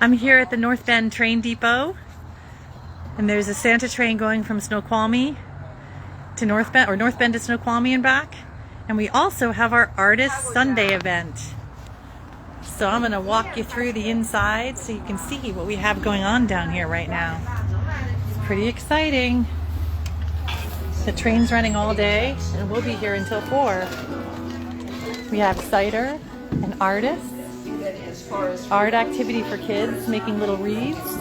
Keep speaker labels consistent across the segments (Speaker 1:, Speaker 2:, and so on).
Speaker 1: I'm here at the North Bend train depot, and there's a Santa train going from Snoqualmie to North Bend, or North Bend to Snoqualmie and back. And we also have our Artist Sunday event. So I'm going to walk you through the inside so you can see what we have going on down here right now. It's pretty exciting. The train's running all day, and we'll be here until 4. We have cider and artists. Art activity for kids, making little wreaths.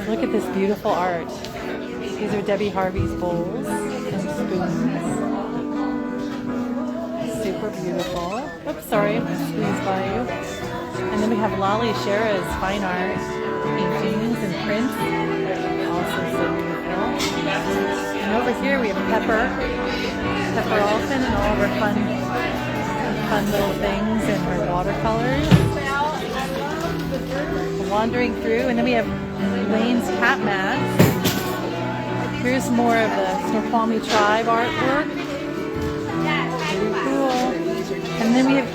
Speaker 1: Look at this beautiful art. These are Debbie Harvey's bowls and spoons. Super beautiful. Oops, sorry, I'm squeezed by you. And then we have Lolly Shera's fine art, paintings and prints. Also so beautiful. And over here we have Pepper Olson and all of her fun little things and her watercolors. Wandering through, and then we have Lane's cat mats. Here's more of the Snoqualmie tribe artwork. Very cool. And then we have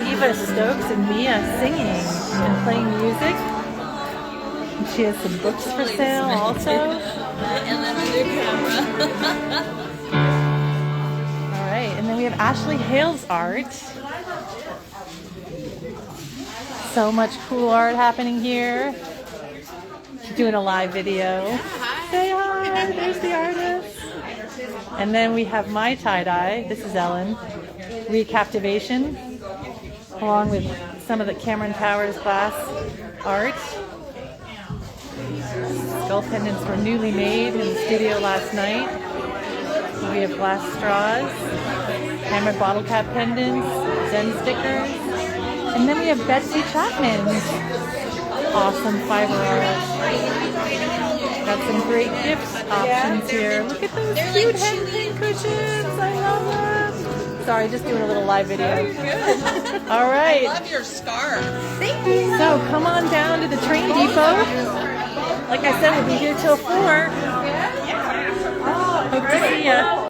Speaker 1: Eva Stokes and Mia singing and playing music. And she has some books for sale also.
Speaker 2: And then a new camera.
Speaker 1: And then we have Ashley Hale's art. So much cool art happening here. She's doing a live video. Say hi, there's the artist. And then we have my tie-dye. This is Ellen. Recaptivation, along with some of the Cameron Powers glass art. Skull pendants were newly made in the studio last night. We have glass straws, hammered bottle cap pendants, Zen stickers, and then we have Betsy Chapman's awesome fiber art. Got some great gift options here. Look at those cute head cushions. I love them. Sorry, just doing a little live video. All right.
Speaker 2: I love your scarf.
Speaker 1: Thank you. So come on down to the train depot. Like I said, we'll be here till 4. Hope to see ya.